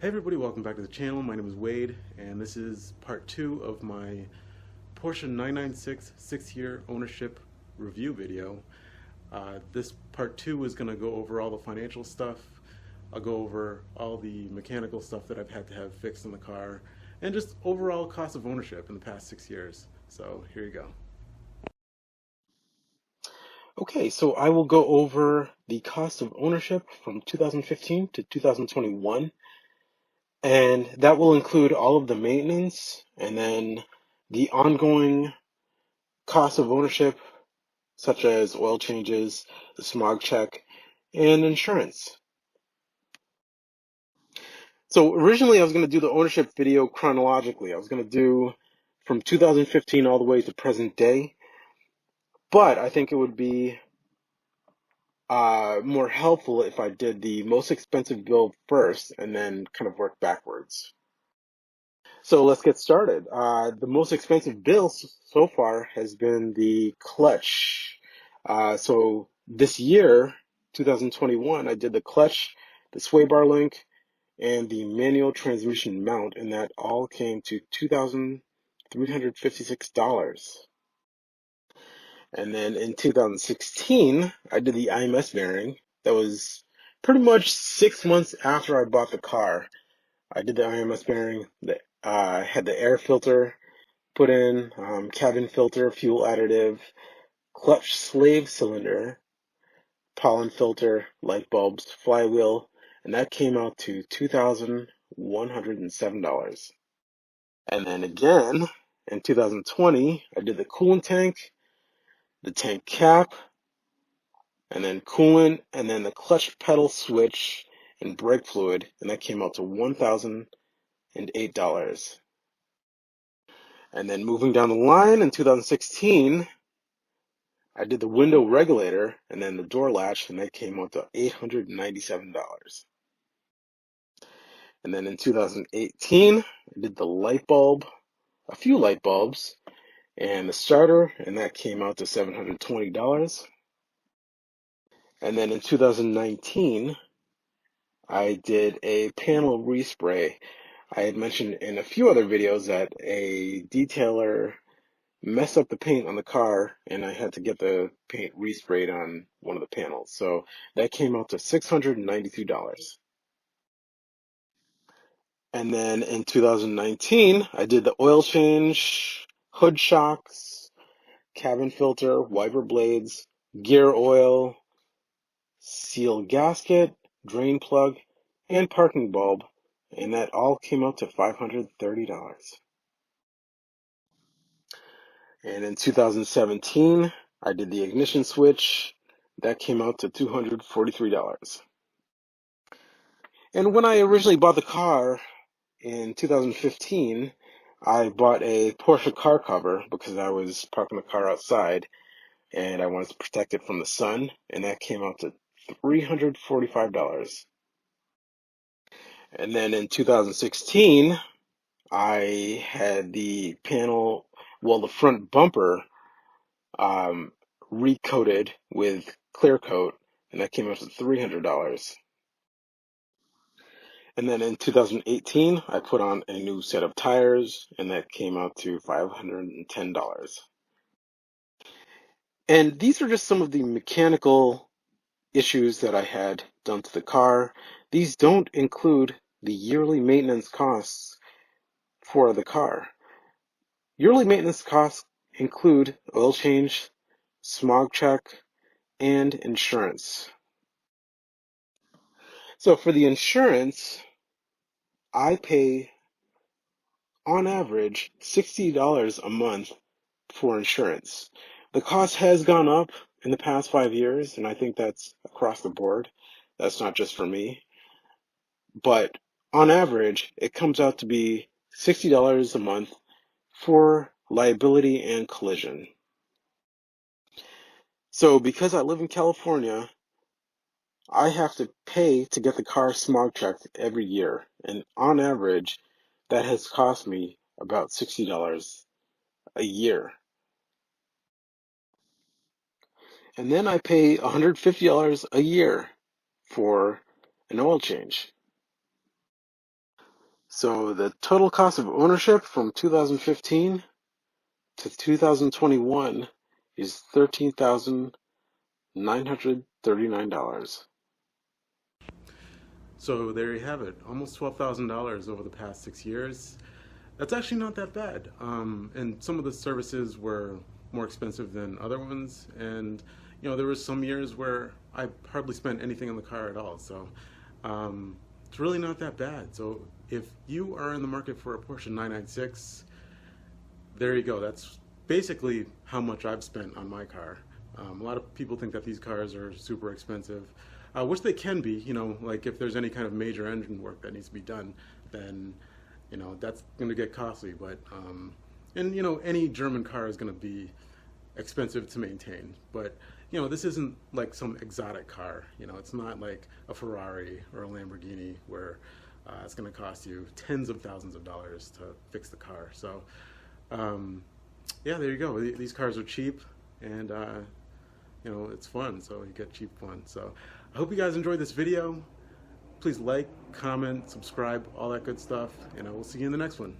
Hey everybody, welcome back to the channel. My name is Wade, and this is part two of my Porsche 996 6-year ownership review video. This part two is going to go over all the financial stuff. I'll go over all the mechanical stuff that I've had to have fixed in the car, and just overall cost of ownership in the past 6 years. So here you go. Okay, so I will go over the cost of ownership from 2015 to 2021. And that will include all of the maintenance and then the ongoing cost of ownership, such as oil changes, the smog check, and insurance. So originally I was going to do the ownership video chronologically. I was going to do from 2015 all the way to present day, but I think it would be more helpful if I did the most expensive bill first and then kind of work backwards. So let's get started. The most expensive bill so far has been the clutch. So this year, 2021, I did the clutch, the sway bar link, and the manual transmission mount, and that all came to $2,356. And then in 2016, I did the IMS bearing. That was pretty much 6 months after I bought the car. I did the IMS bearing, had the air filter put in, cabin filter, fuel additive, clutch slave cylinder, pollen filter, light bulbs, flywheel, and that came out to $2,107. And then again, in 2020, I did the coolant tank, the tank cap, and then coolant, and then the clutch pedal switch and brake fluid, and that came out to $1,008. And then moving down the line in 2016, I did the window regulator and then the door latch, and that came out to $897. And then in 2018, I did the light bulb, a few light bulbs, and the starter, and that came out to $720. And then in 2019, I did a panel respray. I had mentioned in a few other videos that a detailer messed up the paint on the car, and I had to get the paint resprayed on one of the panels. So that came out to $692. And then in 2019, I did the oil change, hood shocks, cabin filter, wiper blades, gear oil, seal gasket, drain plug, and parking bulb, and that all came out to $530. And in 2017, I did the ignition switch. That came out to $243. And when I originally bought the car in 2015, I bought a Porsche car cover because I was parking the car outside and I wanted to protect it from the sun, and that came out to $345. And then in 2016, I had the panel, well, the front bumper um, recoated with clear coat, and that came out to $300. And then in 2018, I put on a new set of tires, and that came out to $510. And these are just some of the mechanical issues that I had done to the car. These don't include the yearly maintenance costs for the car. Yearly maintenance costs include oil change, smog check, and insurance. So for the insurance, I pay on average $60 a month for insurance. The cost has gone up in the past 5 years, and I think that's across the board. That's not just for me. But on average, it comes out to be $60 a month for liability and collision. So because I live in California, I have to pay to get the car smog checked every year. And on average, that has cost me about $60 a year. And then I pay $150 a year for an oil change. So the total cost of ownership from 2015 to 2021 is $13,939. So there you have it, almost $12,000 over the past 6 years. That's actually not that bad. And some of the services were more expensive than other ones. And, there were some years where I hardly spent anything on the car at all. So it's really not that bad. So if you are in the market for a Porsche 996, there you go. That's basically how much I've spent on my car. A lot of people think that these cars are super expensive, which they can be. Like if there's any kind of major engine work that needs to be done, then that's going to get costly. But and any German car is going to be expensive to maintain. But this isn't like some exotic car. It's not like a Ferrari or a Lamborghini where it's going to cost you tens of thousands of dollars to fix the car. So yeah, there you go. These cars are cheap, and it's fun. So you get cheap fun. So I hope you guys enjoyed this video. Please like, comment, subscribe, all that good stuff, and I will see you in the next one.